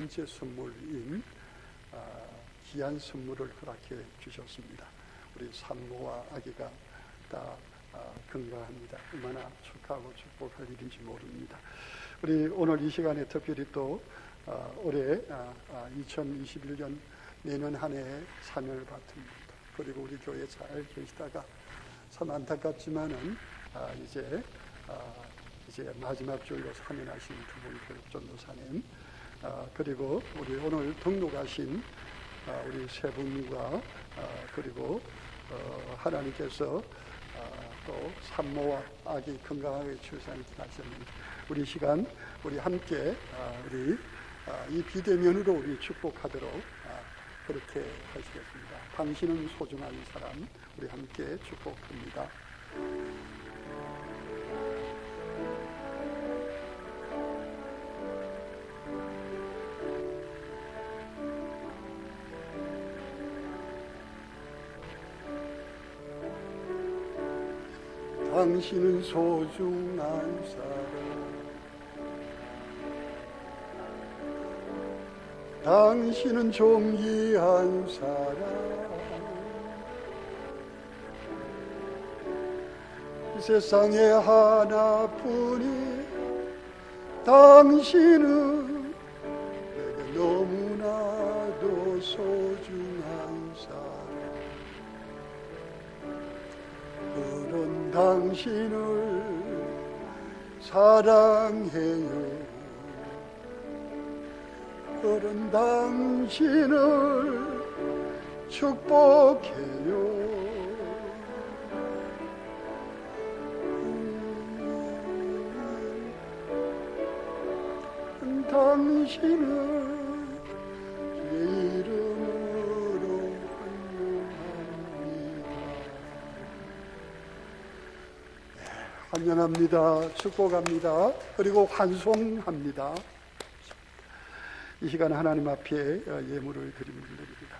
번째 선물인 귀한 선물을 허락해 주셨습니다. 우리 산모와 아기가 다 건강합니다. 얼마나 축하하고 축복할 일인지 모릅니다. 우리 오늘 이 시간에 특별히 또 올해 2021년 내년 한 해의 사명을 받듭니다. 그리고 우리 교회에 잘 계시다가 참 안타깝지만은 이제 마지막 주일로 사면하신 두 분 교육전도사님, 그리고 우리 오늘 등록하신 우리 세 분과 그리고 하나님께서 또 산모와 아기 건강하게 출산하셨는데 우리 시간 우리 함께 우리 이 비대면으로 우리 축복하도록 그렇게 하시겠습니다. 당신은 소중한 사람, 우리 함께 축복합니다. 당신은 소중한 사람, 당신은 존귀한 사람, 이 세상에 하나뿐인 당신은 내게 너무나도 소중한 사람. 그런 당신을 사랑해요. 그런 당신을 축복해요. 당신을 주의 이름으로 환영합니다. 축복합니다. 그리고 환송합니다. 이 시간 하나님 앞에 예물을 드립니다.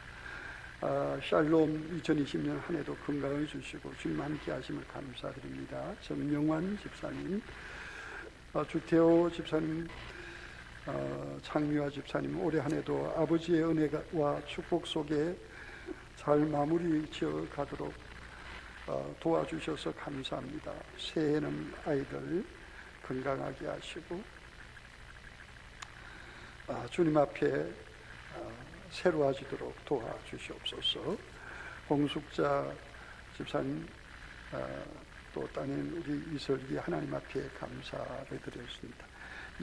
샬롬 2020년 한 해도 건강을 주시고 주님 함께 하심을 감사드립니다. 정명환 집사님, 주태호 집사님, 장미화 집사님, 올해 한 해도 아버지의 은혜와 축복 속에 잘 마무리 지어 가도록 도와주셔서 감사합니다. 새해에는 아이들 건강하게 하시고 주님 앞에 새로워지도록 도와주시옵소서. 홍숙자 집사님, 또 따님 우리 이설기 하나님 앞에 감사를 드렸습니다.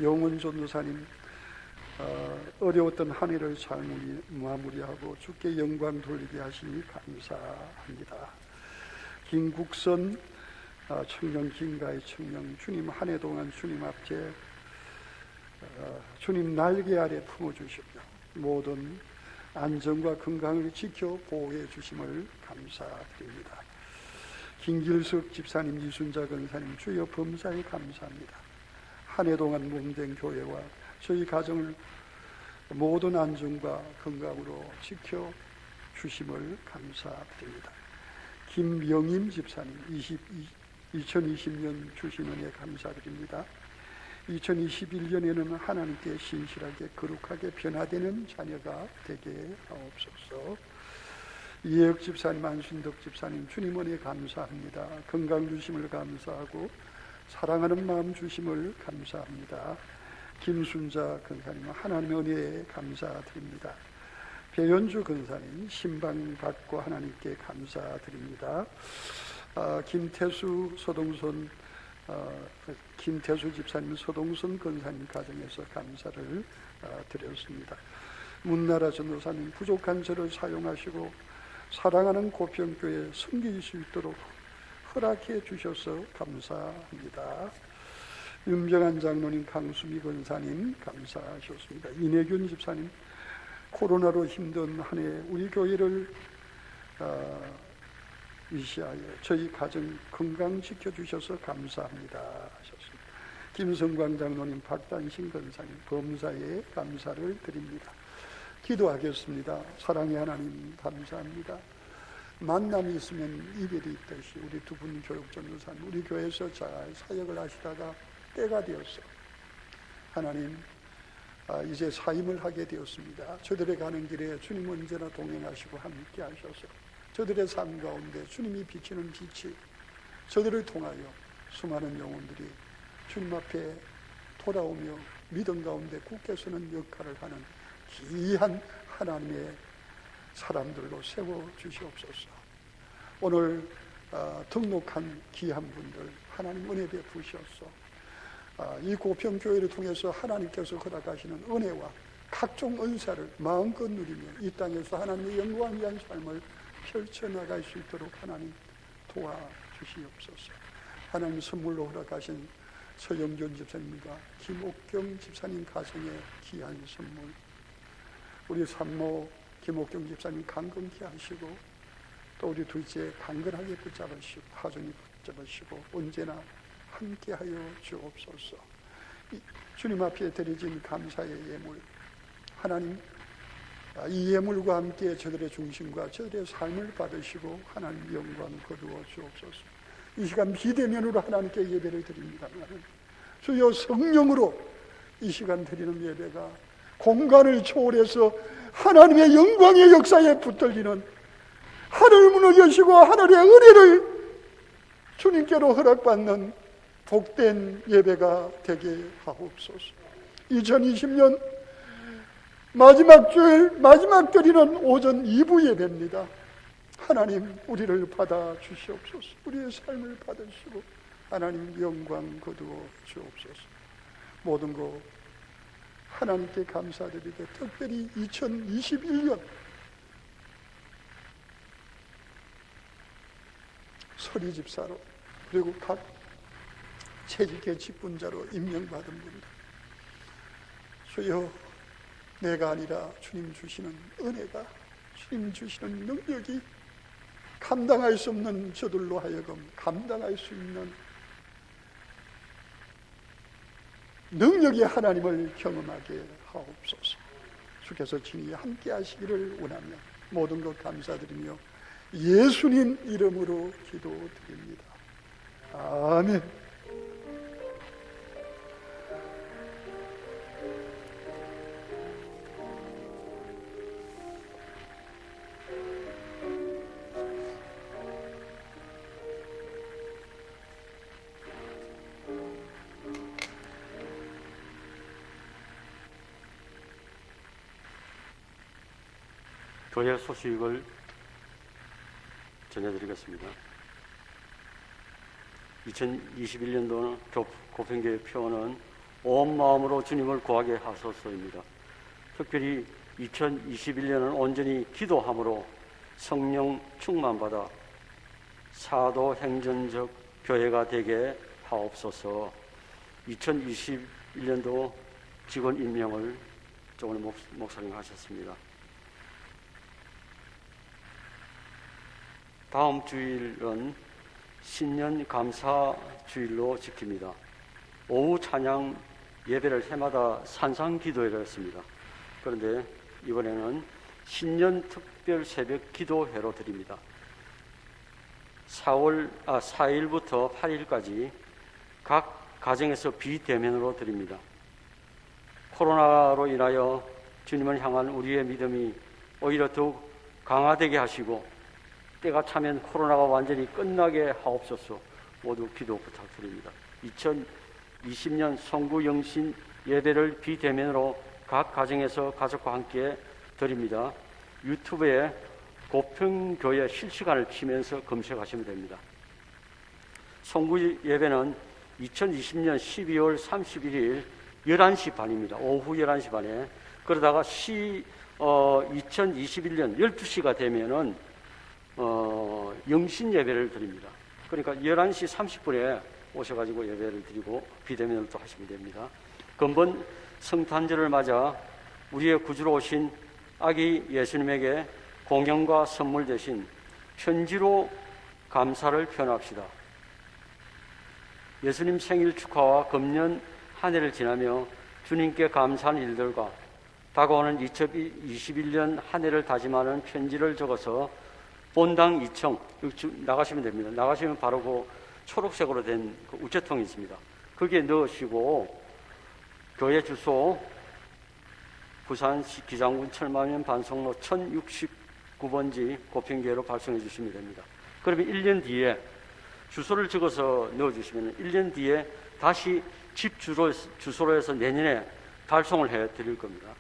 영원 전도사님, 어려웠던 한 해를 잘 마무리하고 주께 영광 돌리게 하시니 감사합니다. 김국선 청년, 김가희 청년, 주님 한 해 동안 주님 앞에 주님 날개 아래 품어주시며 모든 안전과 건강을 지켜 보호해 주심을 감사드립니다. 김길석 집사님, 이순자 권사님, 주여 범사에 감사합니다. 한 해 동안 몸된 교회와 저희 가정을 모든 안전과 건강으로 지켜 주심을 감사드립니다. 김영임 집사님, 2020년 주신 은혜 감사드립니다. 2021년에는 하나님께 신실하게 거룩하게 변화되는 자녀가 되게 하옵소서. 이혜혁 집사님, 안순덕 집사님, 주님 은혜 감사합니다. 건강 주심을 감사하고 사랑하는 마음 주심을 감사합니다. 김순자 권사님, 하나님의 은혜에 감사드립니다. 배현주 권사님, 신방 받고 하나님께 감사드립니다. 김태수, 서동선, 김태수 집사님, 서동선 권사님 가정에서 감사를 드렸습니다. 문나라 전도사님, 부족한 저를 사용하시고 사랑하는 고평교회 섬길 수 있도록 허락해 주셔서 감사합니다. 윤병한 장로님, 강수미 권사님 감사하셨습니다. 이내균 집사님, 코로나로 힘든 한 해 우리 교회를 위시하여 저희 가정 건강 지켜주셔서 감사합니다 하셨습니다. 김성광 장로님, 박단신 권사님, 범사에 감사를 드립니다. 기도하겠습니다. 사랑의 하나님 감사합니다. 만남이 있으면 이별이 있듯이 우리 두 분 교육전도사님, 우리 교회에서 잘 사역을 하시다가 때가 되었어. 하나님, 이제 사임을 하게 되었습니다. 저들의 가는 길에 주님 언제나 동행하시고 함께 하셔서 저들의 삶 가운데 주님이 비치는 빛이 저들을 통하여 수많은 영혼들이 주님 앞에 돌아오며 믿음 가운데 굳게 서는 역할을 하는 귀한 하나님의 사람들로 세워주시옵소서. 오늘 등록한 귀한 분들 하나님 은혜 베푸셔서 이 고평교회를 통해서 하나님께서 허락하시는 은혜와 각종 은사를 마음껏 누리며 이 땅에서 하나님의 영광을 위한 삶을 펼쳐나갈 수 있도록 하나님 도와주시옵소서. 하나님 선물로 허락하신 서영준 집사님과 김옥경 집사님 가정의 귀한 선물, 우리 산모 김옥경 집사님 강건케 하시고 또 우리 둘째 강건하게 붙잡으시고 하준이 붙잡으시고 언제나 함께하여 주옵소서. 주님 앞에 드려진 감사의 예물, 하나님 이 예물과 함께 저들의 중심과 저들의 삶을 받으시고 하나님 영광 거두어 주옵소서. 이 시간 비대면으로 하나님께 예배를 드립니다만 주여 성령으로 이 시간 드리는 예배가 공간을 초월해서 하나님의 영광의 역사에 붙들리는 하늘 문을 여시고 하늘의 은혜를 주님께로 허락받는 복된 예배가 되게 하옵소서. 2020년 마지막 주일 마지막 드리는 오전 2부 예배입니다. 하나님 우리를 받아 주시옵소서. 우리의 삶을 받으시고 하나님 영광 거두어 주옵소서. 모든 것 하나님께 감사드리되 특별히 2021년 서리 집사로 그리고 각 채직의 직분자로 임명받은 분들, 주여 내가 아니라 주님 주시는 은혜가, 주님 주시는 능력이 감당할 수 없는 저들로 하여금 감당할 수 있는 능력의 하나님을 경험하게 하옵소서. 주께서 친히 함께 하시기를 원하며 모든 것 감사드리며 예수님 이름으로 기도드립니다. 아멘. 교회 소식을 전해드리겠습니다. 2021년도 고평교회 표어는 온 마음으로 주님을 구하게 하소서입니다. 특별히 2021년은 온전히 기도함으로 성령 충만받아 사도행전적 교회가 되게 하옵소서. 2021년도 직원 임명을 오늘 목사님 하셨습니다. 다음 주일은 신년 감사 주일로 지킵니다. 오후 찬양 예배를 해마다 산상 기도회를 했습니다. 그런데 이번에는 신년 특별 새벽 기도회로 드립니다. 4일부터 8일까지 각 가정에서 비대면으로 드립니다. 코로나로 인하여 주님을 향한 우리의 믿음이 오히려 더욱 강화되게 하시고 때가 차면 코로나가 완전히 끝나게 하옵소서. 모두 기도 부탁드립니다. 2020년 송구영신 예배를 비대면으로 각 가정에서 가족과 함께 드립니다. 유튜브에 고평교회 실시간을 치면서 검색하시면 됩니다. 송구 예배는 2020년 12월 31일 11시 반입니다. 오후 11시 반에. 그러다가 2021년 12시가 되면은 영신 예배를 드립니다. 그러니까 11시 30분에 오셔가지고 예배를 드리고 비대면으로 또 하시면 됩니다. 근본 성탄절을 맞아 우리의 구주로 오신 아기 예수님에게 공연과 선물 대신 편지로 감사를 표현합시다. 예수님 생일 축하와 금년 한 해를 지나며 주님께 감사하는 일들과 다가오는 2021년 한 해를 다짐하는 편지를 적어서 본당 2층 나가시면 됩니다. 나가시면 바로 그 초록색으로 된 그 우체통이 있습니다. 거기에 넣으시고 교회 주소 부산시 기장군 철마면 반송로 1069번지 고평계로 발송해 주시면 됩니다. 그러면 1년 뒤에 주소를 적어서 넣어주시면 1년 뒤에 다시 집 주소로 해서 내년에 발송을 해드릴 겁니다.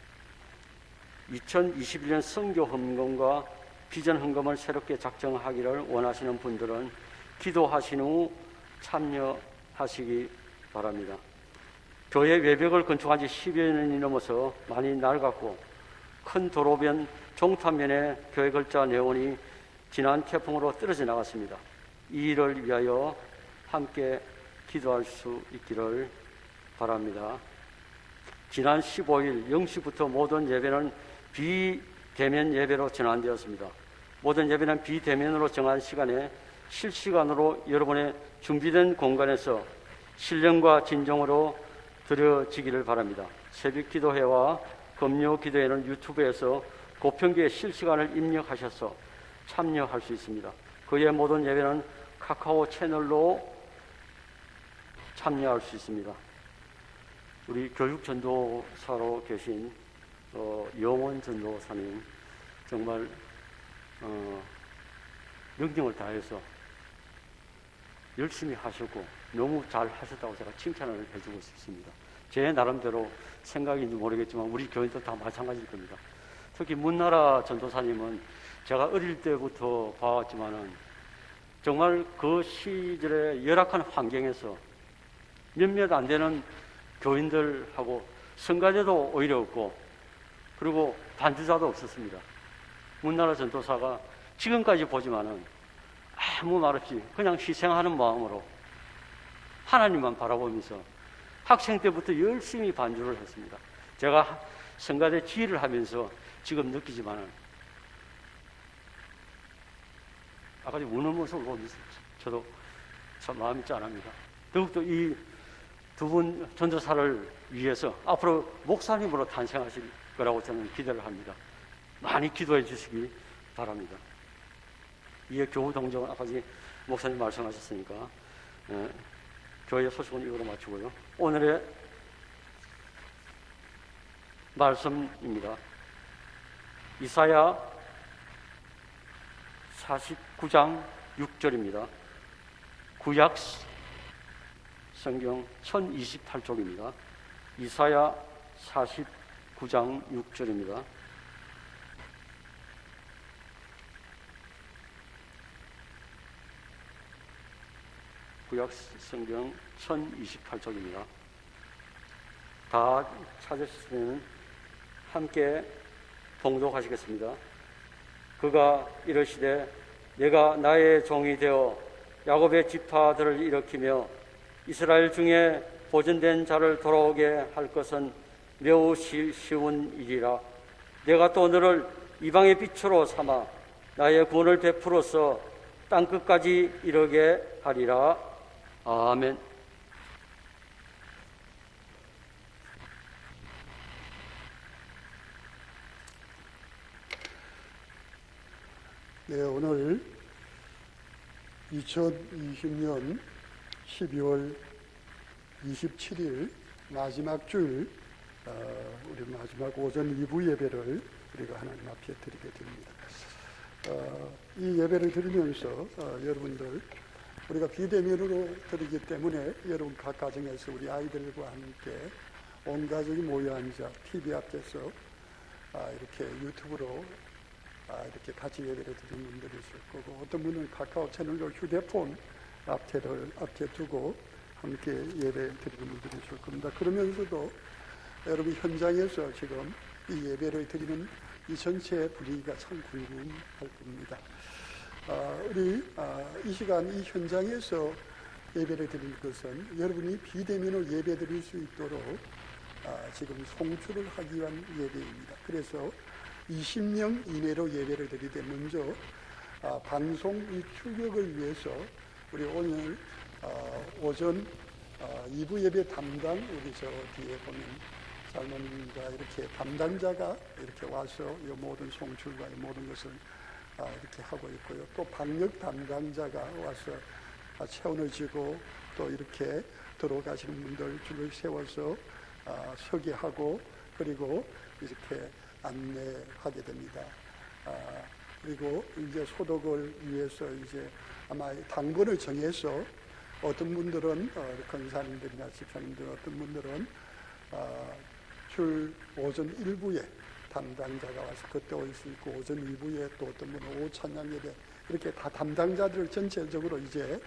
2021년 선교 헌금과 비전 헌금을 새롭게 작정하기를 원하시는 분들은 기도하신 후 참여하시기 바랍니다. 교회 외벽을 건축한 지 10여 년이 넘어서 많이 낡았고 큰 도로변 종탄면에 교회 글자 네온이 지난 태풍으로 떨어져 나갔습니다. 이 일을 위하여 함께 기도할 수 있기를 바랍니다. 지난 15일 0시부터 모든 예배는 비대면 예배로 전환되었습니다. 모든 예배는 비대면으로 정한 시간에 실시간으로 여러분의 준비된 공간에서 신령과 진정으로 드려지기를 바랍니다. 새벽 기도회와 금요 기도회는 유튜브에서 고평교회 실시간을 입력하셔서 참여할 수 있습니다. 그의 모든 예배는 카카오 채널로 참여할 수 있습니다. 우리 교육전도사로 계신 영원 전도사님 정말 능력을 다해서 열심히 하셨고 너무 잘 하셨다고 제가 칭찬을 해주고 싶습니다. 제 나름대로 생각인지 모르겠지만 우리 교인도 다 마찬가지일 겁니다. 특히 문나라 전도사님은 제가 어릴 때부터 봐왔지만은 정말 그 시절의 열악한 환경에서 몇몇 안 되는 교인들하고 성가대도 오히려 없고 그리고 반주자도 없었습니다. 문나라 전도사가 지금까지 보지만은 아무 말 없이 그냥 희생하는 마음으로 하나님만 바라보면서 학생 때부터 열심히 반주를 했습니다. 제가 성가대 지휘를 하면서 지금 느끼지만은 아까 우는 모습을 보면서 저도 참 마음이 짠합니다. 더욱더 이 두 분 전도사를 위해서 앞으로 목사님으로 탄생하실 거라고 저는 기대를 합니다. 많이 기도해 주시기 바랍니다. 이에 교우 동정은 아까 목사님 말씀하셨으니까 교회 소식은 이거로 마치고요. 오늘의 말씀입니다. 이사야 49장 6절입니다. 구약 성경 1028쪽입니다. 이사야 49장 6절입니다. 구약 성경 1028쪽입니다. 다 찾으시면 함께 봉독하시겠습니다. 그가 이르시되 내가 나의 종이 되어 야곱의 지파들을 일으키며 이스라엘 중에 보존된 자를 돌아오게 할 것은 매우 쉬운 일이라. 내가 또 너를 이방의 빛으로 삼아 나의 구원을 베풀어서 땅끝까지 이르게 하리라. 아멘. 네, 오늘 2020년 12월 27일 마지막 주일 우리 마지막 오전 2부 예배를 우리가 하나님 앞에 드리게 됩니다. 이 예배를 드리면서 여러분들 우리가 비대면으로 드리기 때문에 여러분 각 가정에서 우리 아이들과 함께 온 가족이 모여 앉아 TV 앞에서 이렇게 유튜브로 이렇게 같이 예배를 드리는 분들이 있을 거고 어떤 분은 카카오 채널로 휴대폰 앞에 두고 함께 예배 드리는 분들이 있을 겁니다. 그러면서도 여러분 현장에서 지금 이 예배를 드리는 이 전체 분위기가 참 궁금할 겁니다. 우리 이 시간 이 현장에서 예배를 드릴 것은 여러분이 비대면으로 예배 드릴 수 있도록 지금 송출을 하기 위한 예배입니다. 그래서 20명 이내로 예배를 드리되 먼저 방송 이 출력을 위해서 우리 오늘 오전 2부 예배 담당 우리 저 뒤에 보면 장로님과 이렇게 담당자가 이렇게 와서 이 모든 송출과 이 모든 것을 이렇게 하고 있고요. 또 방역 담당자가 와서 체온을 지고 또 이렇게 들어가시는 분들 줄을 세워서 서게 하고 그리고 이렇게 안내하게 됩니다. 그리고 이제 소독을 위해서 이제 아마 당번을 정해서 어떤 분들은 권사님들이나 집사님들, 어떤 분들은 줄 오전 1부에 담당자가 와서 그때 올 수 있고, 오전 2부에 또 어떤 분은 오후 찬양 예배, 이렇게 다 담당자들을 전체적으로 이제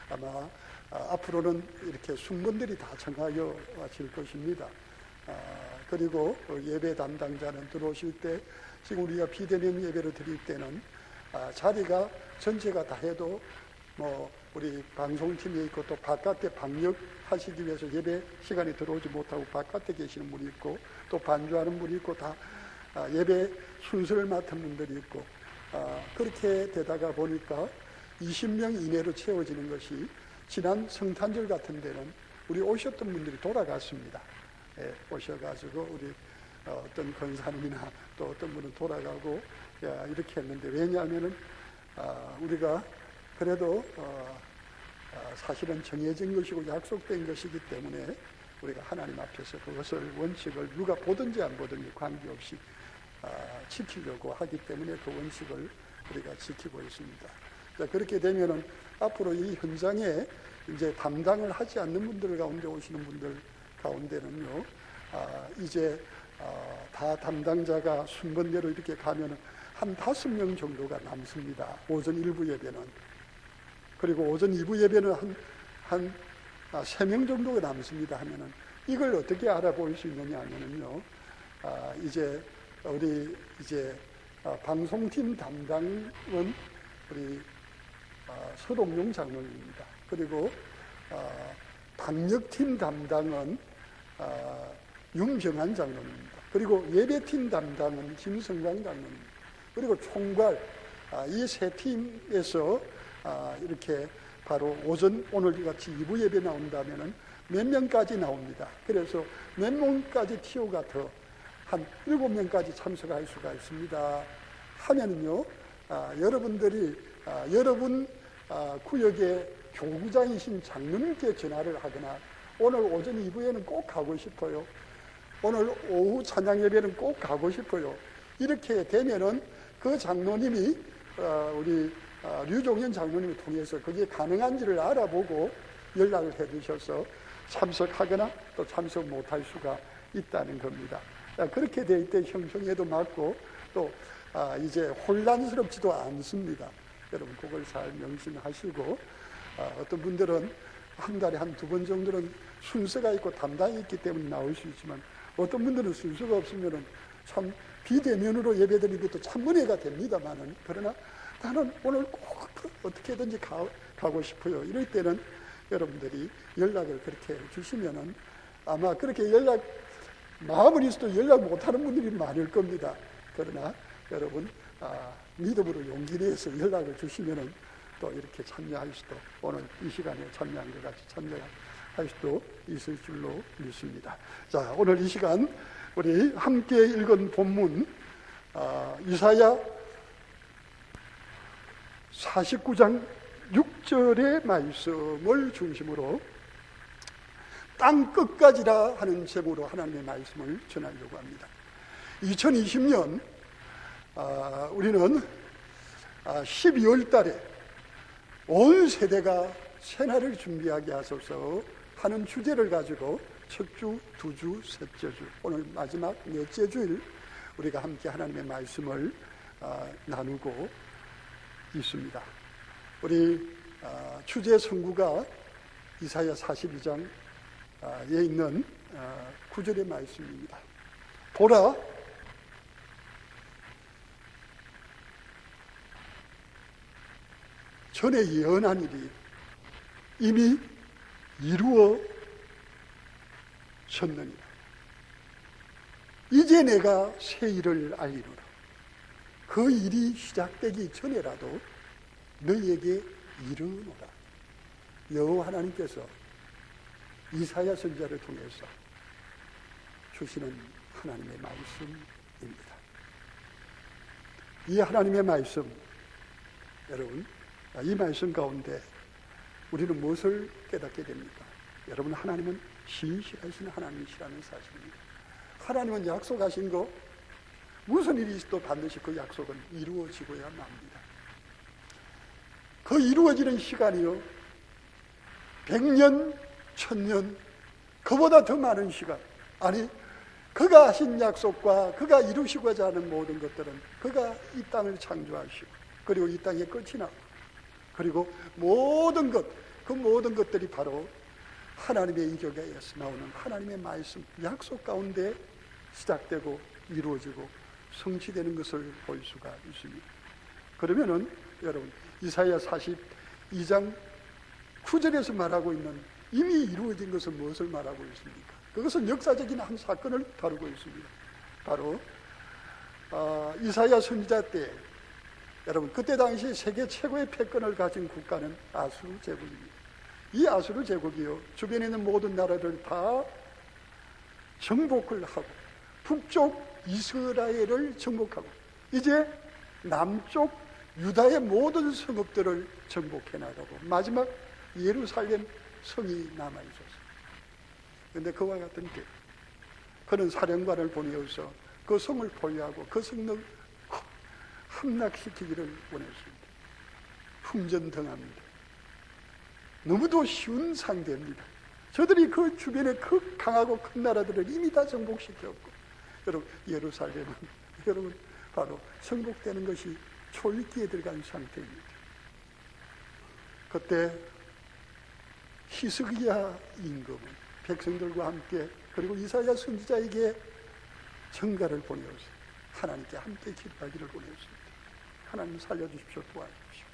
아마 앞으로는 이렇게 순번들이 다 정하여질 것입니다. 그리고 예배 담당자는 들어오실 때, 지금 우리가 비대면 예배를 드릴 때는 자리가 전체가 다 해도 뭐 우리 방송팀에 있고 또 바깥에 방역하시기 위해서 예배 시간에 들어오지 못하고 바깥에 계시는 분이 있고, 또 반주하는 분이 있고, 다 예배 순서를 맡은 분들이 있고, 그렇게 되다가 보니까 20명 이내로 채워지는 것이, 지난 성탄절 같은 데는 우리 오셨던 분들이 돌아갔습니다. 예, 오셔가지고 우리 어떤 권사님이나 또 어떤 분은 돌아가고 이렇게 했는데, 왜냐하면은 우리가 그래도 사실은 정해진 것이고 약속된 것이기 때문에 우리가 하나님 앞에서 그것을, 원칙을 누가 보든지 안 보든지 관계없이 지키려고 하기 때문에 그 원칙을 우리가 지키고 있습니다. 자, 그렇게 되면은 앞으로 이 현장에 이제 담당을 하지 않는 분들 가운데 오시는 분들 가운데는요, 이제 다 담당자가 순번대로 이렇게 가면은 한 5명 정도가 남습니다. 오전 1부 예배는. 그리고 오전 2부 예배는 한 3명 정도가 남습니다 하면은, 이걸 어떻게 알아볼 수 있느냐 하면은요, 이제 우리 이제 방송팀 담당은 우리 서동용 장로님입니다. 그리고 방역팀 담당은 윤병한 장로님입니다. 그리고 예배팀 담당은 김성광 장로님입니다. 그리고 총괄, 이 세 팀에서 이렇게 바로 오늘 같이 2부 예배 나온다면은 몇 명까지 나옵니다. 그래서 몇 명까지 티오가 더 한 7명까지 참석할 수가 있습니다 하면은요, 여러분들이 여러분 구역의 교구장이신 장로님께 전화를 하거나, 오늘 오전 2부에는 꼭 가고 싶어요, 오늘 오후 찬양 예배는 꼭 가고 싶어요, 이렇게 되면은 그 장로님이 우리 류종현 장로님을 통해서 그게 가능한지를 알아보고 연락을 해 주셔서 참석하거나 또 참석 못할 수가 있다는 겁니다. 그렇게 될 때 형평에도 맞고 또 이제 혼란스럽지도 않습니다. 여러분 그걸 잘 명심하시고, 어떤 분들은 한 달에 한 2번 정도는 순서가 있고 담당이 있기 때문에 나올 수 있지만, 어떤 분들은 순서가 없으면은 참 비대면으로 예배드리는 것도 참 은혜가 됩니다만은, 그러나 나는 오늘 꼭 어떻게든지 가고 싶어요, 이럴 때는 여러분들이 연락을 그렇게 주시면은, 아마 그렇게 마음은 있어도 연락 못하는 분들이 많을 겁니다. 그러나 여러분 믿음으로 용기 내서 연락을 주시면은 또 이렇게 참여할 수도, 오늘 이 시간에 참여한 것 같이 참여할 수도 있을 줄로 믿습니다. 자, 오늘 이 시간 우리 함께 읽은 본문 이사야 49장 6절의 말씀을 중심으로 땅 끝까지라 하는 제목으로 하나님의 말씀을 전하려고 합니다. 2020년 우리는 12월 달에 온 세대가 새날을 준비하게 하소서 하는 주제를 가지고 첫 주, 두 주, 셋째 주, 오늘 마지막 넷째 주일 우리가 함께 하나님의 말씀을 나누고 있습니다. 우리 주제 성구가 이사야 42장에 있는 9절의 말씀입니다. 보라, 전에 예언한 일이 이미 이루어졌느니라. 이제 내가 새 일을 알리노라. 그 일이 시작되기 전에라도 너희에게 이르노라. 여호와 하나님께서 이사야 선지자를 통해서 주시는 하나님의 말씀입니다. 이 하나님의 말씀, 여러분, 이 말씀 가운데 우리는 무엇을 깨닫게 됩니까? 여러분, 하나님은 신실하신 하나님이시라는 사실입니다. 하나님은 약속하신 거 무슨 일이 있어도 반드시 그 약속은 이루어지고야 맙니다. 그 이루어지는 시간이요 100년, 1000년, 그보다 더 많은 시간, 아니 그가 하신 약속과 그가 이루시고자 하는 모든 것들은 그가 이 땅을 창조하시고 그리고 이 땅에 끝이 나고 그리고 모든 것, 그 모든 것들이 바로 하나님의 이적에서 나오는 하나님의 말씀, 약속 가운데 시작되고 이루어지고 성취되는 것을 볼 수가 있습니다. 그러면은 여러분 이사야 42장 9절에서 말하고 있는 이미 이루어진 것은 무엇을 말하고 있습니까? 그것은 역사적인 한 사건을 다루고 있습니다. 바로 이사야 선지자 때 여러분 그때 당시 세계 최고의 패권을 가진 국가는 아수르 제국입니다. 이 아수르 제국이요 주변에 있는 모든 나라를 다 정복을 하고 북쪽 이스라엘을 정복하고 이제 남쪽 유다의 모든 성읍들을 정복해 나가고 마지막 예루살렘 성이 남아있었어요. 그런데 그와 같은 때 그는 사령관을 보내어서 그 성을 포위하고 그 성을 함락시키기를 원했습니다. 흥전등합니다. 너무도 쉬운 상대입니다. 저들이 그 주변에 그 강하고 큰 나라들을 이미 다 정복시켰고 여러분 예루살렘은 여러분 바로 정복되는 것이 초읽기에 들어간 상태입니다. 그때 히스기야 임금은 백성들과 함께 그리고 이사야 선지자에게 전가를 보내어서 하나님께 함께 기도하기를 원했습니다. 하나님 살려주십시오. 도와주십시오.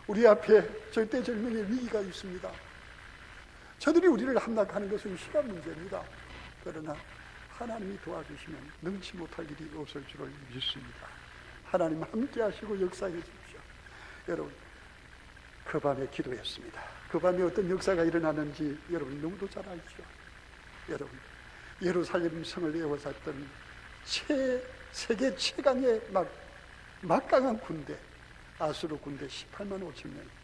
우리 앞에 절대절명의 위기가 있습니다. 저들이 우리를 함락하는 것은 시간 문제입니다. 그러나 하나님이 도와주시면 능치 못할 일이 없을 줄을 믿습니다. 하나님 함께 하시고 역사해 주십시오. 여러분 그 밤에 기도했습니다. 그 밤에 어떤 역사가 일어나는지 여러분 너무도 잘 알죠. 여러분 예루살렘 성을 에워쌌던 세계 최강의 막강한 군대 아수르 군대 18만 5천 명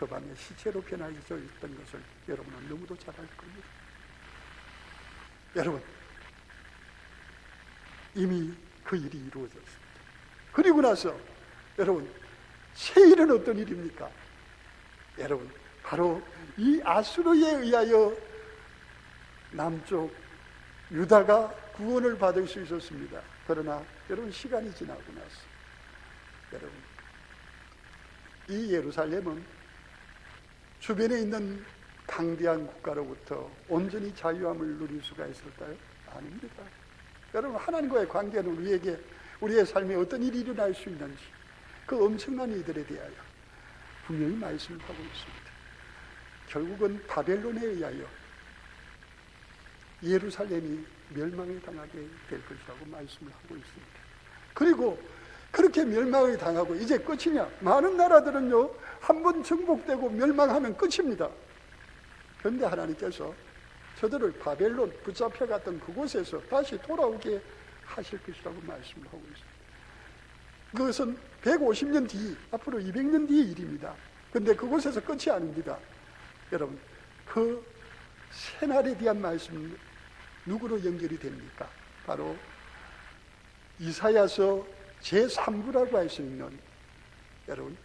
그 밤에 시체로 변화해져 있던 것을 여러분은 너무도 잘 알 겁니다. 여러분 이미 그 일이 이루어졌습니다. 그리고 나서 여러분 새 일은 어떤 일입니까? 여러분 바로 이 아수르에 의하여 남쪽 유다가 구원을 받을 수 있었습니다. 그러나 여러분 시간이 지나고 나서 여러분 이 예루살렘은 주변에 있는 강대한 국가로부터 온전히 자유함을 누릴 수가 있을까요? 아닙니다. 여러분 하나님과의 관계는 우리의 삶에 어떤 일이 일어날 수 있는지 그 엄청난 이들에 대하여 분명히 말씀을 하고 있습니다. 결국은 바벨론에 의하여 예루살렘이 멸망을 당하게 될 것이라고 말씀을 하고 있습니다. 그리고 그렇게 멸망을 당하고 이제 끝이냐? 많은 나라들은요 한번 정복되고 멸망하면 끝입니다. 그런데 하나님께서 저들을 바벨론 붙잡혀갔던 그곳에서 다시 돌아오게 하실 것이라고 말씀을 하고 있습니다. 그것은 150년 뒤, 앞으로 200년 뒤의 일입니다. 그런데 그곳에서 끝이 아닙니다. 여러분 그 새날에 대한 말씀은 누구로 연결이 됩니까? 바로 이사야서 제3부라고 할 수 있는 여러분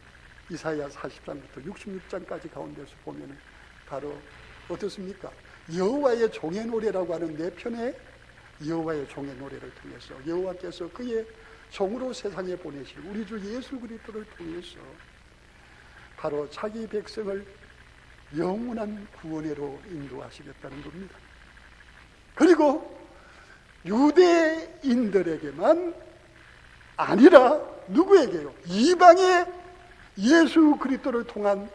이사야 40장부터 66장까지 가운데서 보면 바로 어떻습니까? 여호와의 종의 노래라고 하는 네 편의 여호와의 종의 노래를 통해서 여호와께서 그의 종으로 세상에 보내실 우리 주 예수 그리스도를 통해서 바로 자기 백성을 영원한 구원으로 인도하시겠다는 겁니다. 그리고 유대인들에게만 아니라 누구에게요? 이방의 예수 그리스도를 통한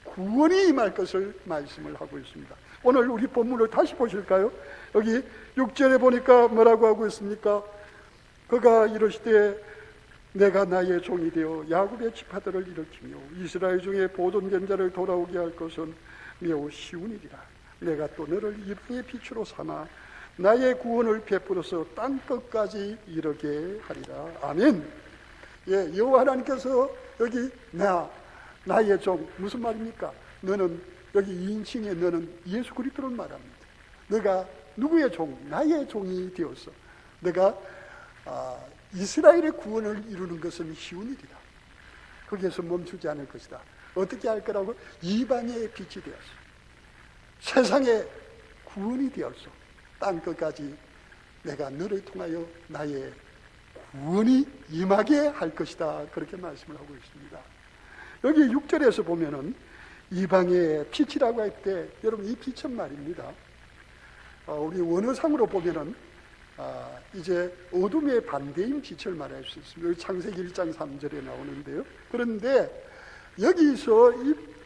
구원이 임할 것을 말씀을 하고 있습니다. 오늘 우리 본문을 다시 보실까요? 여기 6절에 보니까 뭐라고 하고 있습니까? 그가 이르시되 내가 나의 종이 되어 야곱의 지파들을 일으키며 이스라엘 중에 보존된 자를 돌아오게 할 것은 매우 쉬운 일이라. 내가 또 너를 이방의 빛으로 삼아 나의 구원을 베풀어서 땅끝까지 이르게 하리라. 아멘. 예, 여호와 하나님께서 여기 나의 종 무슨 말입니까? 너는 여기 2인칭에 너는 예수 그리스도를 말합니다. 너가 누구의 종? 나의 종이 되어서 내가 이스라엘의 구원을 이루는 것은 쉬운 일이다. 거기에서 멈추지 않을 것이다. 어떻게 할 거라고? 이방의 빛이 되어서 세상의 구원이 되어서 땅끝까지 내가 너를 통하여 나의 구원이 임하게 할 것이다. 그렇게 말씀을 하고 있습니다. 여기 6절에서 보면은 이방의 빛이라고 할 때 여러분 이 빛은 말입니다. 우리 원어상으로 보면은 이제 어둠의 반대인 빛을 말할 수 있습니다. 창세기 1장 3절에 나오는데요. 그런데 여기서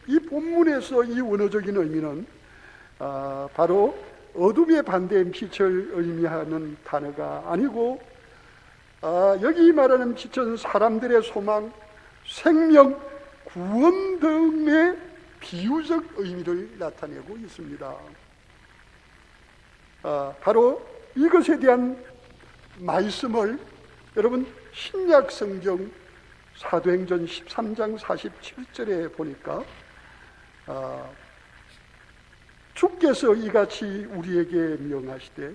이 본문에서 이 원어적인 의미는 바로 어둠의 반대인 빛을 의미하는 단어가 아니고 여기 말하는 빛은 사람들의 소망, 생명, 구원 등의 비유적 의미를 나타내고 있습니다. 바로 이것에 대한 말씀을 여러분 신약 성경 사도행전 13장 47절에 보니까 주께서 이같이 우리에게 명하시되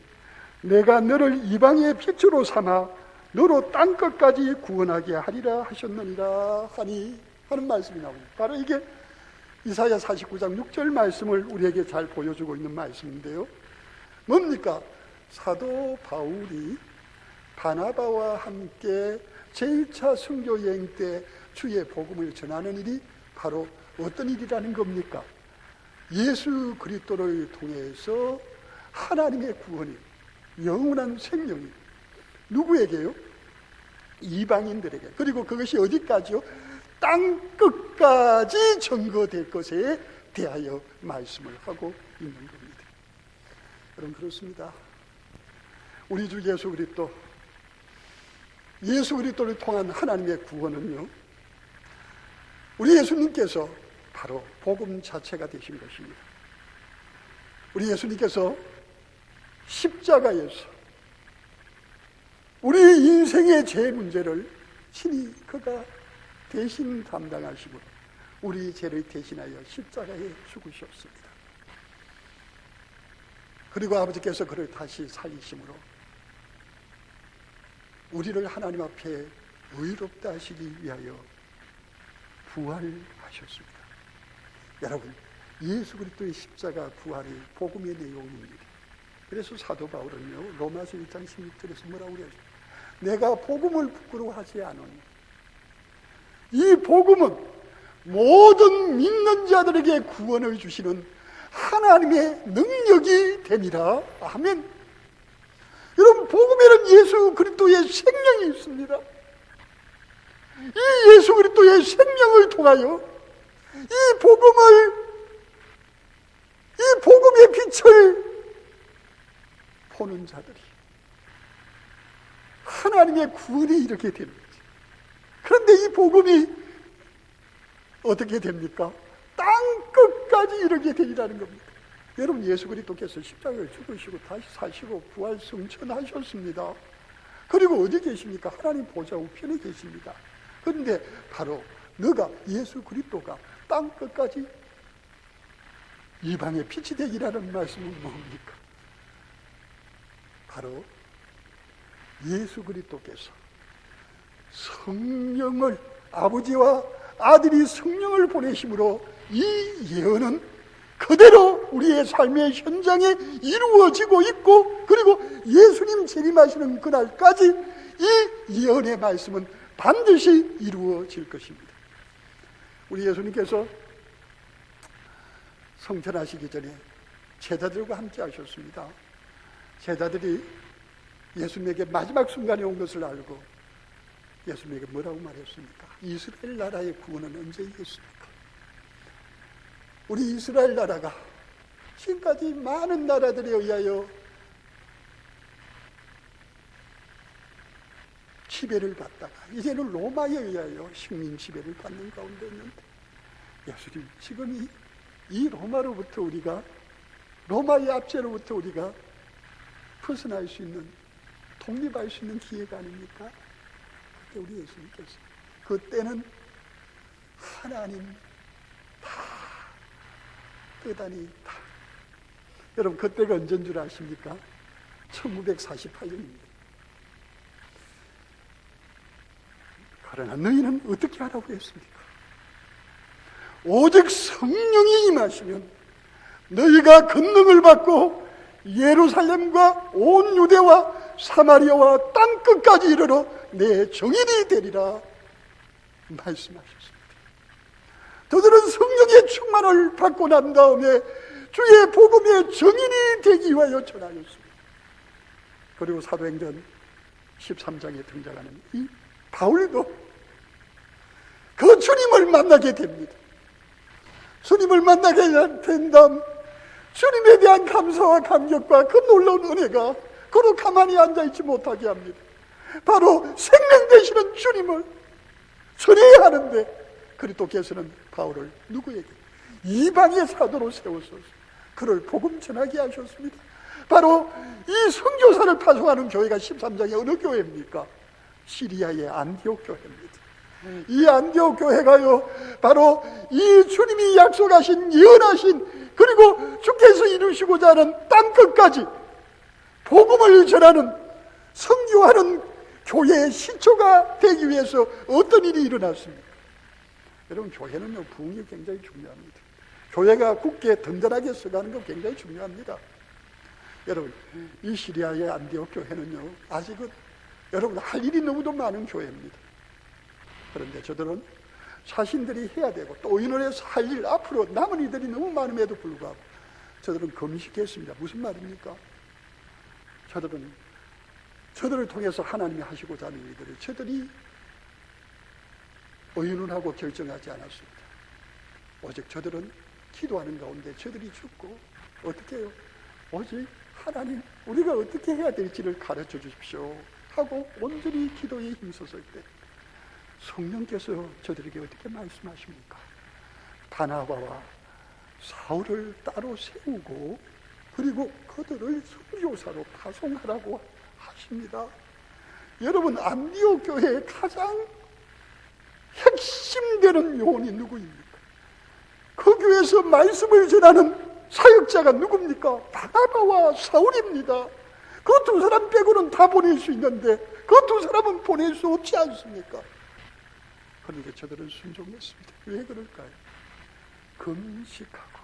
내가 너를 이방의 빛으로 삼아 너로 땅끝까지 구원하게 하리라 하셨느니라 하는 말씀이 나옵니다. 바로 이게 이사야 49장 6절 말씀을 우리에게 잘 보여주고 있는 말씀인데요. 뭡니까? 사도 바울이 바나바와 함께 제1차 순교 여행 때 주의 복음을 전하는 일이 바로 어떤 일이라는 겁니까? 예수 그리스도를 통해서 하나님의 구원이, 영원한 생명이 누구에게요? 이방인들에게. 그리고 그것이 어디까지요? 땅 끝까지 전거될 것에 대하여 말씀을 하고 있는 겁니다. 여러분 그렇습니다. 우리 주 예수 그리스도를 통한 하나님의 구원은요, 우리 예수님께서 바로 복음 자체가 되신 것입니다. 우리 예수님께서 십자가에서 우리 인생의 죄 문제를 친히 그가 대신 담당하시고 우리 죄를 대신하여 십자가에 죽으셨습니다. 그리고 아버지께서 그를 다시 살리심으로 우리를 하나님 앞에 의롭다 하시기 위하여 부활하셨습니다. 여러분, 예수 그리스도의 십자가 부활이 복음의 내용입니다. 그래서 사도 바울은요, 로마서 1장 16절에서 뭐라고 그래요? 내가 복음을 부끄러워하지 않으니 이 복음은 모든 믿는 자들에게 구원을 주시는 하나님의 능력이 됨이라. 아멘. 여러분, 복음에는 예수 그리스도의 생명이 있습니다. 이 예수 그리스도의 생명을 통하여 이 복음의 빛을 보는 자들이 하나님의 구원이 이렇게 되는 거죠. 그런데 이 복음이 어떻게 됩니까? 땅 끝까지 이렇게 되리라는 겁니다. 여러분, 예수 그리스도께서 십자가를 죽으시고 다시 사시고 부활 승천하셨습니다. 그리고 어디 계십니까? 하나님 보좌 우편에 계십니다. 그런데 바로 너가, 예수 그리스도가 땅 끝까지 이방의 빛이 되기라는 말씀은 뭡니까? 바로 예수 그리스도께서 성령을, 아버지와 아들이 성령을 보내심으로 이 예언은 그대로 우리의 삶의 현장에 이루어지고 있고, 그리고 예수님 재림하시는 그날까지 이 예언의 말씀은 반드시 이루어질 것입니다. 우리 예수님께서 성천하시기 전에 제자들과 함께 하셨습니다. 제자들이 예수님에게 마지막 순간에 온 것을 알고 예수님에게 뭐라고 말했습니까? 이스라엘 나라의 구원은 언제 있겠습니까? 우리 이스라엘 나라가 지금까지 많은 나라들에 의하여 지배를 받다가 이제는 로마에 의하여 식민 지배를 받는 가운데 있는데, 예수님, 지금 이 로마로부터 우리가, 로마의 압제로부터 우리가 벗어날 수 있는, 독립할 수 있는 기회가 아닙니까? 그때 우리 예수님께서, 그때는 하나님 다, 뜨다니 다 여러분 그때가 언제인 줄 아십니까? 1948년입니다. 그러나 너희는 어떻게 하라고 했습니까? 오직 성령이 임하시면 너희가 권능을 받고 예루살렘과 온 유대와 사마리아와 땅끝까지 이르러 내 증인이 되리라 말씀하셨습니다. 저들은 성령의 충만을 받고 난 다음에 주의 복음의 증인이 되기 위하여 전하였습니다. 그리고 사도행전 13장에 등장하는 이 바울도 그 주님을 만나게 됩니다. 주님을 만나게 된 다음 주님에 대한 감사와 감격과 그 놀라운 은혜가 그로 가만히 앉아있지 못하게 합니다. 바로 생명 되시는 주님을 전해야 하는데 그리스도께서는 바울을 누구에게? 이방의 사도로 세우소서 그를 복음 전하게 하셨습니다. 바로 이 선교사를 파송하는 교회가 13장의 어느 교회입니까? 시리아의 안디옥 교회입니다. 이 안디옥 교회가요 바로 이 주님이 약속하신 예언하신 그리고 주께서 이루시고자 하는 땅끝까지 복음을 전하는 선교하는 교회의 시초가 되기 위해서 어떤 일이 일어났습니까? 여러분 교회는요 부흥이 굉장히 중요합니다. 교회가 굳게 든든하게 서가는 거 굉장히 중요합니다. 여러분 이 시리아의 안디옥 교회는요 아직은 여러분 할 일이 너무도 많은 교회입니다. 그런데 저들은 자신들이 해야 되고 또 의논해서 할 일 앞으로 남은 이들이 너무 많음에도 불구하고 저들은 금식했습니다. 무슨 말입니까? 저들을 통해서 하나님이 하시고자 하는 일들을 저들이 의논하고 결정하지 않았습니다. 오직 저들은 기도하는 가운데 저들이 죽고 어떻게 해요? 오직 하나님 우리가 어떻게 해야 될지를 가르쳐 주십시오 하고 온전히 기도에 힘썼을 때 성령께서 저들에게 어떻게 말씀하십니까? 바나바와 사울을 따로 세우고 그리고 그들을 선교사로 파송하라고 하십니다. 여러분 안디옥 교회의 가장 핵심되는 요원이 누구입니까? 그 교회에서 말씀을 전하는 사역자가 누굽니까? 바나바와 사울입니다. 그 두 사람 빼고는 다 보낼 수 있는데 그 두 사람은 보낼 수 없지 않습니까? 그런데 저들은 순종했습니다. 왜 그럴까요? 금식하고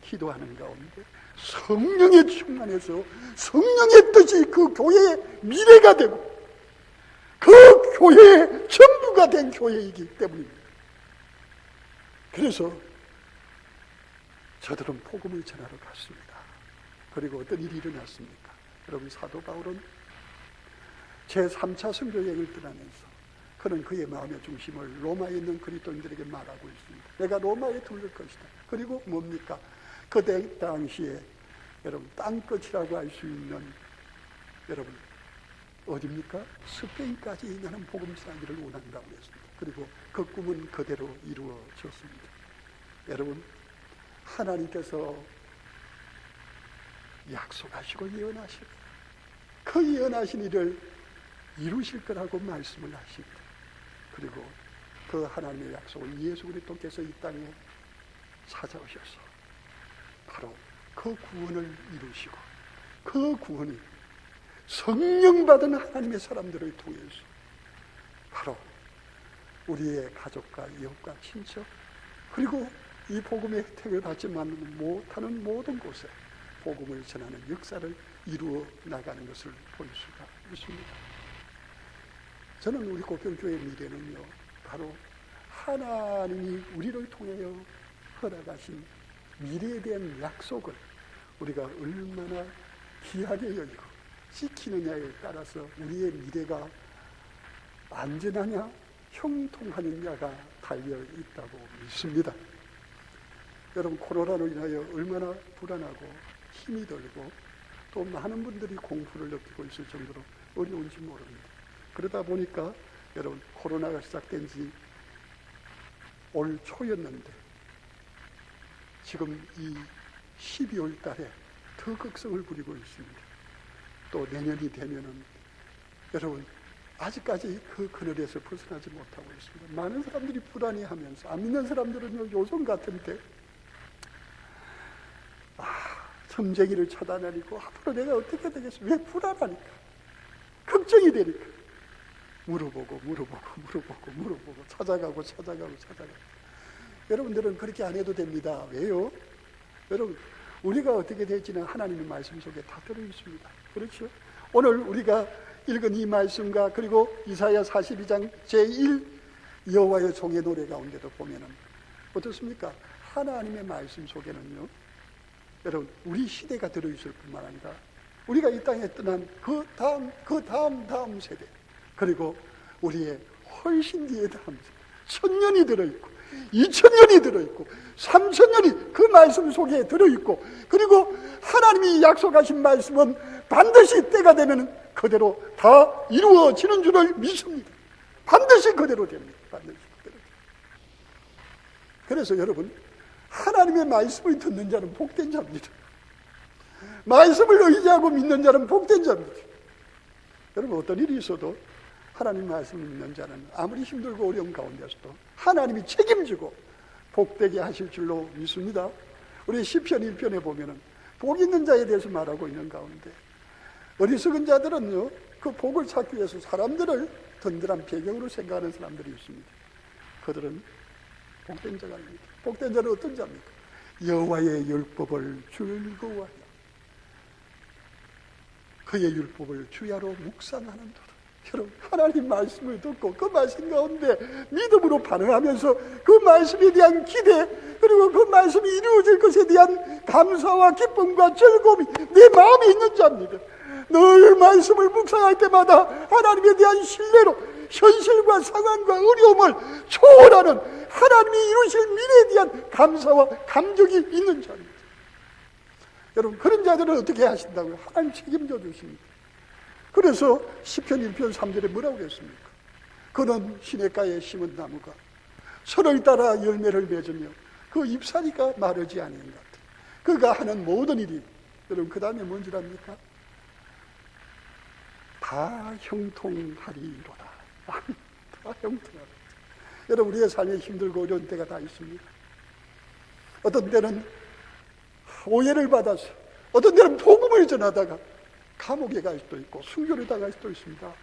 기도하는 가운데 성령에 충만해서 성령의 뜻이 그 교회의 미래가 되고 그 교회의 전부가 된 교회이기 때문입니다. 그래서 저들은 복음을 전하러 갔습니다. 그리고 어떤 일이 일어났습니까? 여러분 사도 바울은 제3차 선교여행을 떠나면서 그는 그의 마음의 중심을 로마에 있는 그리스도인들에게 말하고 있습니다. 내가 로마에 들를 것이다. 그리고 뭡니까? 그 당시에 여러분 땅끝이라고 할 수 있는 여러분 어디입니까? 스페인까지 나는 복음 전하기를 원한다고 했습니다. 그리고 그 꿈은 그대로 이루어졌습니다. 여러분 하나님께서 약속하시고 예언하시고 그 예언하신 일을 이루실 거라고 말씀을 하십니다. 그리고 그 하나님의 약속을 예수 그리스도께서 이 땅에 찾아오셔서 바로 그 구원을 이루시고 그 구원이 성령 받은 하나님의 사람들을 통해서 바로 우리의 가족과 이웃과 친척 그리고 이 복음의 혜택을 받지 못하는 모든 곳에 복음을 전하는 역사를 이루어 나가는 것을 볼 수가 있습니다. 저는 우리 고평교회 미래는요 바로 하나님이 우리를 통하여 허락하신 미래에 대한 약속을 우리가 얼마나 귀하게 여기고 지키느냐에 따라서 우리의 미래가 안전하냐 형통하느냐가 달려있다고 믿습니다. 여러분 코로나로 인하여 얼마나 불안하고 힘이 들고 또 많은 분들이 공포를 느끼고 있을 정도로 어려운지 모릅니다. 그러다 보니까 여러분 코로나가 시작된 지 올 초였는데 지금 이 12월 달에 더 극성을 부리고 있습니다. 또 내년이 되면은 여러분 아직까지 그 그늘에서 벗어나지 못하고 있습니다. 많은 사람들이 불안해하면서 안 믿는 사람들은요 요즘 같은데 틈쟁이를 찾아내리고 앞으로 내가 어떻게 되겠어? 왜 불안하니까, 걱정이 되니까 물어보고 찾아가고. 여러분들은 그렇게 안 해도 됩니다. 왜요? 여러분, 우리가 어떻게 될지는 하나님의 말씀 속에 다 들어있습니다. 그렇죠? 오늘 우리가 읽은 이 말씀과 그리고 이사야 42장 제1 여호와의 종의 노래 가운데도 보면은 어떻습니까? 하나님의 말씀 속에는요, 여러분, 우리 시대가 들어있을 뿐만 아니라 우리가 이 땅에 떠난 그 다음 세대, 그리고 우리의 훨씬 뒤에 다음 세대, 1000년이 들어있고 2000년이 들어있고 3000년이 그 말씀 속에 들어있고, 그리고 하나님이 약속하신 말씀은 반드시 때가 되면 그대로 다 이루어지는 줄을 믿습니다. 반드시 그대로 됩니다. 반드시 그대로 됩니다. 그래서 여러분, 하나님의 말씀을 듣는 자는 복된 자입니다. 말씀을 의지하고 믿는 자는 복된 자입니다. 여러분, 어떤 일이 있어도 하나님 말씀을 믿는 자는 아무리 힘들고 어려운 가운데서도 하나님이 책임지고 복되게 하실 줄로 믿습니다. 우리 시편 1편에 보면은 복 있는 자에 대해서 말하고 있는 가운데, 어리석은 자들은요, 그 복을 찾기 위해서 사람들을 든든한 배경으로 생각하는 사람들이 있습니다. 그들은 복된 자가 아닙니다. 복된 자는 어떤 자입니까? 여호와의 율법을 즐거워하여 그의 율법을 주야로 묵상하는 도다. 여러분, 하나님 말씀을 듣고 그 말씀 가운데 믿음으로 반응하면서 그 말씀에 대한 기대, 그리고 그 말씀이 이루어질 것에 대한 감사와 기쁨과 즐거움이 내 마음에 있는 자입니다. 늘 말씀을 묵상할 때마다 하나님에 대한 신뢰로 현실과 상황과 어려움을 초월하는 하나님이 이루실 미래에 대한 감사와 감격이 있는 자입니다. 여러분, 그런 자들은 어떻게 하신다고요? 하나님 책임져 주십니다. 그래서 시편 1편 3절에 뭐라고 했습니까? 그는 시냇가에 심은 나무가 서로를 따라 열매를 맺으며 그 잎사귀가 마르지 않은 것 같아. 그가 하는 모든 일이, 여러분, 그 다음에 뭔 줄 압니까? 다 형통하리로다. 다 형통하리로다. 여러분, 우리의 삶에 힘들고 어려운 때가 다 있습니다. 어떤 때는 오해를 받아서, 어떤 때는 복음을 전하다가 감옥에 갈 수도 있고 순교를 당할 수도 있습니다.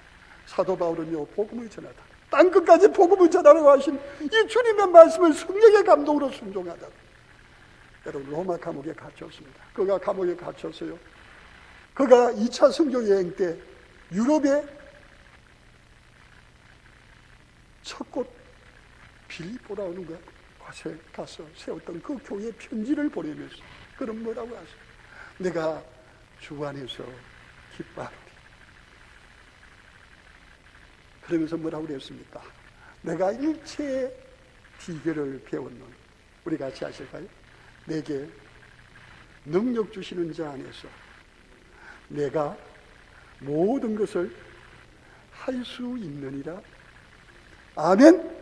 사도 바울은요, 복음을 전하다, 땅끝까지 복음을 전하라고 하신 이 주님의 말씀을 성령의 감동으로 순종하다, 여러분, 로마 감옥에 갇혔습니다. 그가 감옥에 갇혔어요. 그가 2차 선교 여행 때 유럽의 첫 곳 빌립보라는 곳에 가서 세웠던 그 교회에 편지를 보내면서 그럼 뭐라고 하세요? 내가 주 안에서 기뻐하리. 그러면서 뭐라고 그랬습니까? 내가 일체의 비결을 배웠는, 우리 같이 하실까요? 내게 능력 주시는 자 안에서 내가 모든 것을 할 수 있느니라. 아멘.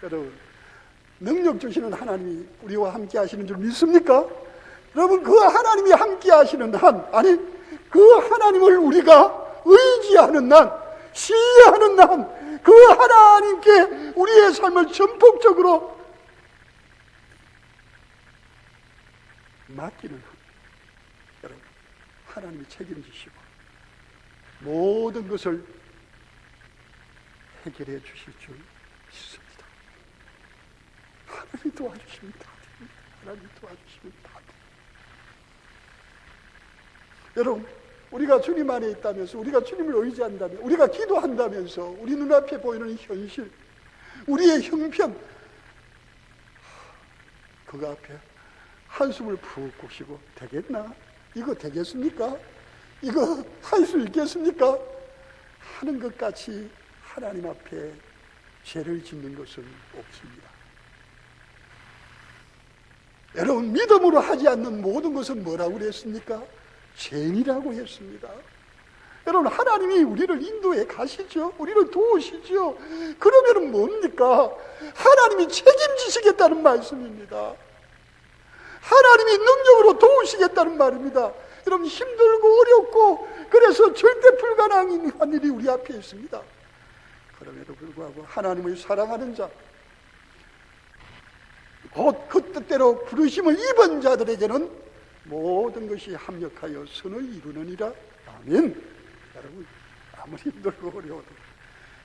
여러분, 능력 주시는 하나님이 우리와 함께 하시는 줄 믿습니까? 여러분, 그 하나님이 함께 하시는 한, 아니, 그 하나님을 우리가 의지하는 한, 신뢰하는 한, 그 하나님께 우리의 삶을 전폭적으로 맡기는 한, 여러분, 하나님이 책임지시고 모든 것을 해결해 주실 줄 믿습니다. 하나님이 도와주시면 다 됩니다. 하나님이 도와주시면 다 됩니다. 여러분, 우리가 주님 안에 있다면서, 우리가 주님을 의지한다면, 우리가 기도한다면서 우리 눈앞에 보이는 현실, 우리의 형편, 그거 앞에 한숨을 푹 쉬고 되겠나? 이거 되겠습니까? 이거 할 수 있겠습니까? 하는 것 같이 하나님 앞에 죄를 짓는 것은 없습니다. 여러분, 믿음으로 하지 않는 모든 것은 뭐라고 그랬습니까? 죄인이라고 했습니다. 여러분, 하나님이 우리를 인도해 가시죠. 우리를 도우시죠. 그러면 뭡니까? 하나님이 책임지시겠다는 말씀입니다. 하나님이 능력으로 도우시겠다는 말입니다. 여러분, 힘들고 어렵고 그래서 절대 불가능한 일이 우리 앞에 있습니다. 그럼에도 불구하고 하나님을 사랑하는 자, 곧 그 뜻대로 부르심을 입은 자들에게는 모든 것이 합력하여 선을 이루느니라. 아멘. 여러분, 아무리 힘들고 어려워도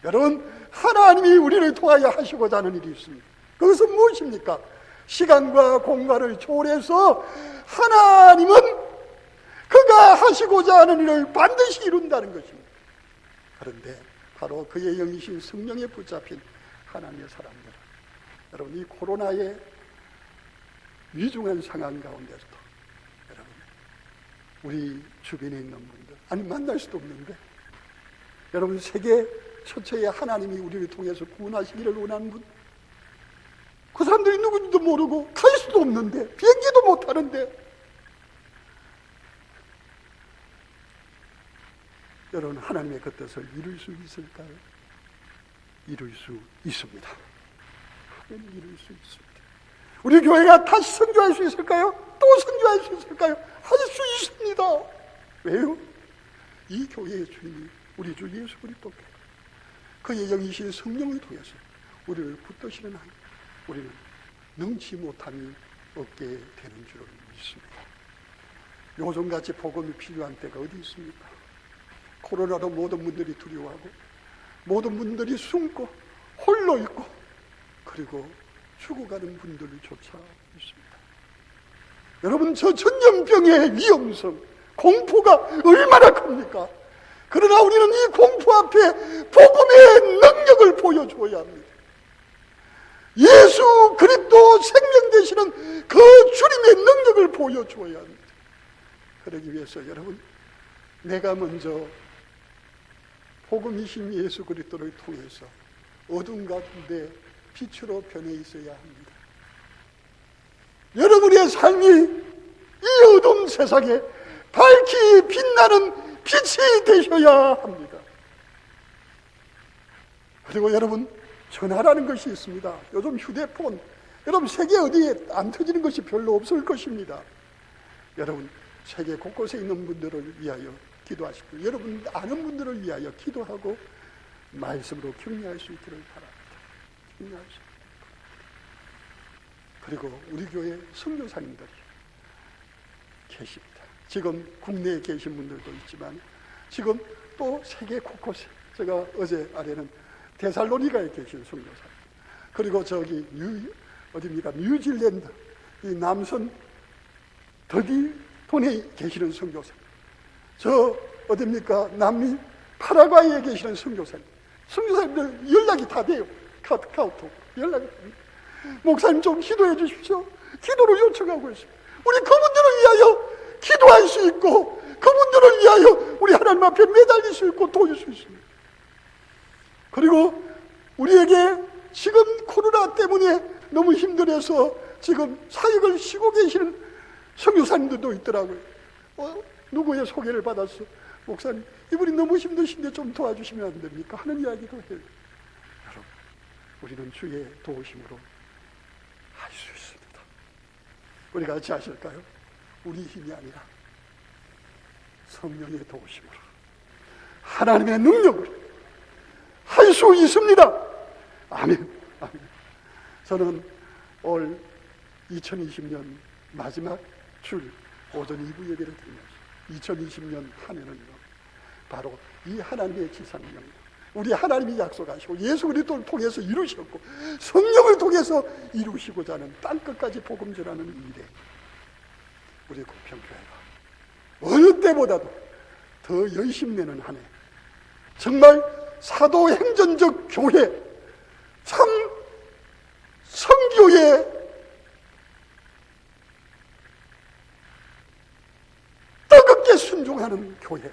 여러분, 하나님이 우리를 통하여 하시고자 하는 일이 있습니다. 그것은 무엇입니까? 시간과 공간을 초월해서 하나님은 그가 하시고자 하는 일을 반드시 이룬다는 것입니다. 그런데 바로 그의 영이신 성령에 붙잡힌 하나님의 사람들은, 여러분, 이 코로나의 위중한 상황 가운데서도 여러분, 우리 주변에 있는 분들, 아니 만날 수도 없는데, 여러분, 세계 처처에 하나님이 우리를 통해서 구원하시기를 원하는 분, 그 사람들이 누군지도 모르고 갈 수도 없는데, 비행기도 못 타는데, 여러분, 하나님의 그 뜻을 이룰 수 있을까요? 이룰 수 있습니다. 하나님, 이룰 수 있습니다. 우리 교회가 다시 선교할 수 있을까요? 또 선교할 수 있을까요? 할 수 있습니다. 왜요? 이 교회의 주인이 우리 주 예수 그리스도, 그의 영이신 성령을 통해서 우리를 붙드시는 한 우리는 능치 못함이 없게 되는 줄을 믿습니다. 요즘같이 복음이 필요한 때가 어디 있습니까? 코로나로 모든 분들이 두려워하고 모든 분들이 숨고 홀로 있고 그리고 죽어가는 분들조차 있습니다. 여러분, 저 전염병의 위험성, 공포가 얼마나 큽니까? 그러나 우리는 이 공포 앞에 복음의 능력을 보여줘야 합니다. 예수 그리스도 생명 되시는 그 주님의 능력을 보여줘야 합니다. 그러기 위해서 여러분, 내가 먼저 복음이신 예수 그리스도를 통해서 어둠 가운데 빛으로 변해 있어야 합니다. 여러분의 삶이 이 어둠 세상에 밝히 빛나는 빛이 되셔야 합니다. 그리고 여러분, 전화라는 것이 있습니다. 요즘 휴대폰, 여러분 세계 어디에 안 터지는 것이 별로 없을 것입니다. 여러분, 세계 곳곳에 있는 분들을 위하여 기도하시고, 여러분 아는 분들을 위하여 기도하고 말씀으로 격려할 수 있기를 바랍니다. 격려할 수 있기를 바랍니다. 그리고 우리 교회 선교사님들이 계십니다. 지금 국내에 계신 분들도 있지만 지금 또 세계 곳곳에, 제가 어제 아래는 데살로니가에 계신 선교사, 그리고 저기 어디입니까? 뉴질랜드 이 남선 더디톤에 계시는 선교사, 저 어디입니까? 남미 파라과이에 계시는 선교사님, 선교사님들 연락이 다 돼요. 카카오톡 연락이 됩니다. 목사님 좀 기도해 주십시오. 기도를 요청하고 있습니다. 우리 그분들을 위하여 기도할 수 있고 그분들을 위하여 우리 하나님 앞에 매달릴 수 있고 도울 수 있습니다. 그리고 우리에게 지금 코로나 때문에 너무 힘들어서 지금 사역을 쉬고 계시는 선교사님들도 있더라고요. 누구의 소개를 받았어. 목사님, 이분이 너무 힘드신데 좀 도와주시면 안 됩니까? 하는 이야기도 해요. 여러분, 우리는 주의 도우심으로 할 수 있습니다. 우리 같이 하실까요? 우리 힘이 아니라 성령의 도우심으로, 하나님의 능력으로 할 수 있습니다. 아멘. 아멘. 저는 올 2020년 마지막 줄 오전 2부 예배를 드리면서 2020년 한 해는요, 바로 이 하나님의 지상령, 우리 하나님이 약속하시고 예수 그리스도를 통해서 이루셨고 성령을 통해서 이루시고자 하는 땅끝까지 복음 전하는 일에 우리 고평교회가 어느 때보다도 더 열심 내는 한 해, 정말 사도행전적 교회, 참 성교의 뜨겁게 순종하는 교회,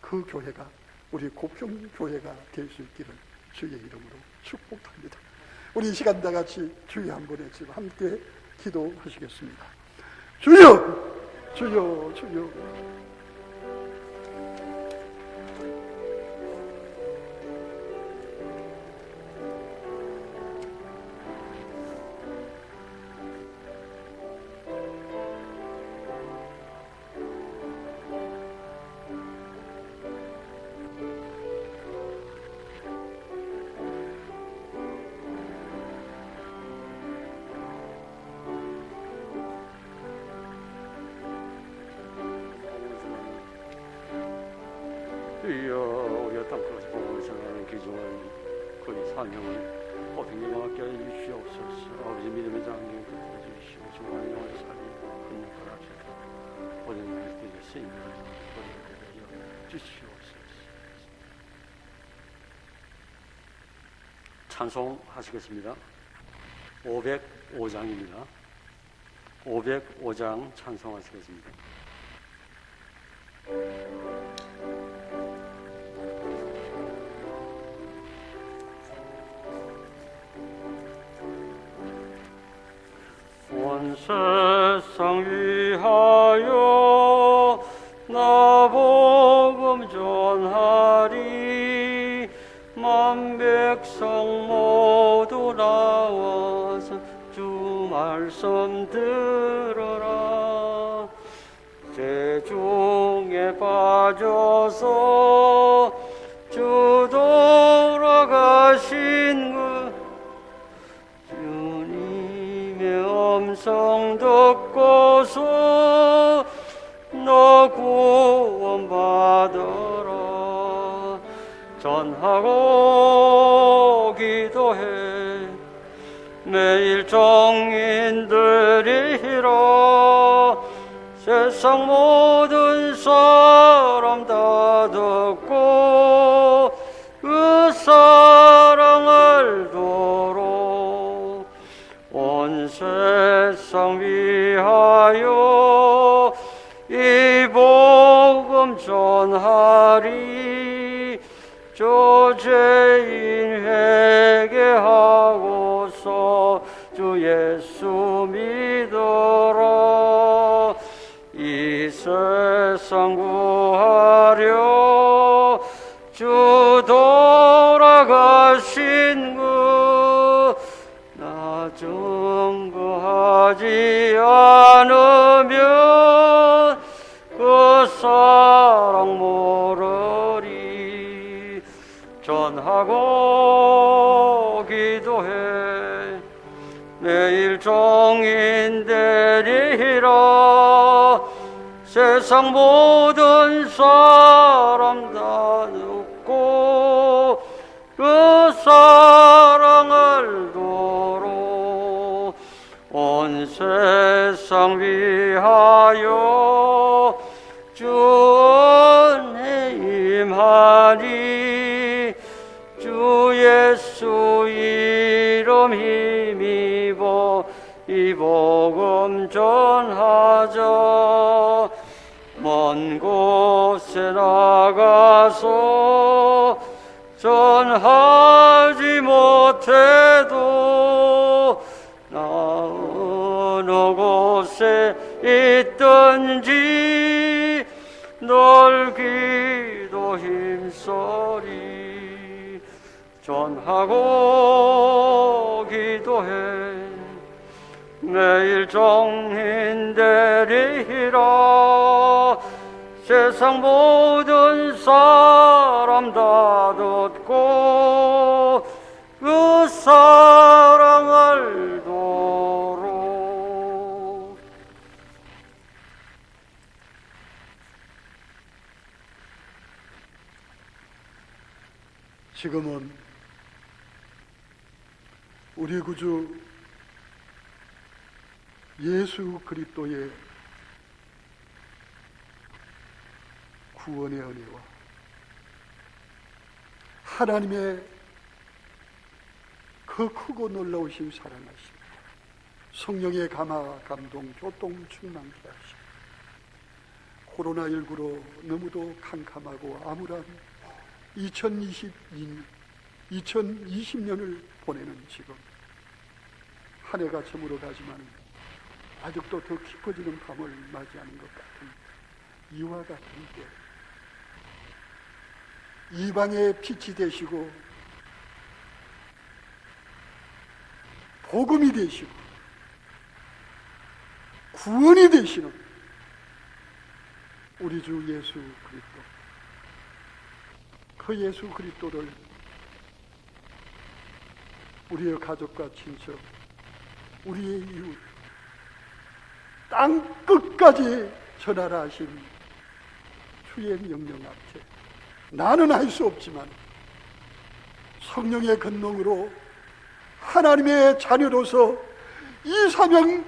그 교회가 우리 고평교회가 될 수 있기를 주의 이름으로 축복합니다. 우리 이 시간 다 같이 주의 한 번에 지금 함께 기도하시겠습니다. 주여, 주여, 주여. 귀중한 그의 사명을 보편경하게 해주시옵소서. 아버지 믿음의 장경 붙들어 주시오. 중간에 영원히 살이 건너가라 주시오. 모든 것들이 쓰임을 보내드려 주시옵소서. 찬송하시겠습니다. 505장입니다. 505장 찬송하시겠습니다. 온 세상 위하여 나 복음 전하리. 만 백성 모두 나와서 주 말씀 들어라. 죄 중에 빠져서 주 돌아가신 그 주님의 음성 듣고서 너 구원받아라. 전하고 기도해 매일 정인들이라. 세상 모든 사람 다 듣고 그 사랑 알도록 온 세상 위하여 이 복음 전하리. 조죄인 회개하고서 주 예수 믿어라. 이 세상 구하려 주 돌아가신 그 나 증거하지 않으면 그 사랑 모르리. 전하고 기도해 매일 정인 되리라. 세상 모든 사람 다 듣고 그 사랑 알도록 온 세상 위하여 주 은혜 임하니. 주 예수 이름 힘입어 이 복음 전하자. 먼 곳에 나가서 전하지 못해도 나 어느 곳에 있든지 널 기도 힘써리. 전하고 기도해 매일 정인 되리라. 세상 모든 사람 다 듣고 그 사랑 알도록. 지금은 우리 구주 예수 그리스도의 구원의 은혜와 하나님의 그 크고 놀라우신 사랑하심, 성령의 감화, 감동, 교통 충만케 하심, 코로나19로 너무도 캄캄하고 암울한 2020년을 보내는 지금 한 해가 저물어 가지만 아직도 더 깊어지는 밤을 맞이하는 것 같은 이와 같은 때 이방의 빛이 되시고 복음이 되시고 구원이 되시는 우리 주 예수 그리스도, 그 예수 그리스도를 우리의 가족과 친척, 우리의 이웃, 땅 끝까지 전하라 하신 주의 명령 앞에 나는 할 수 없지만 성령의 권능으로 하나님의 자녀로서 이 사명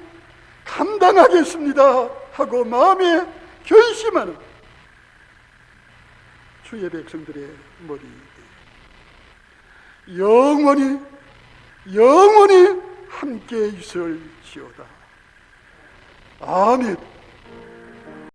감당하겠습니다 하고 마음에 결심하는 주의 백성들의 머리 영원히 함께 있을지어다. 아멘.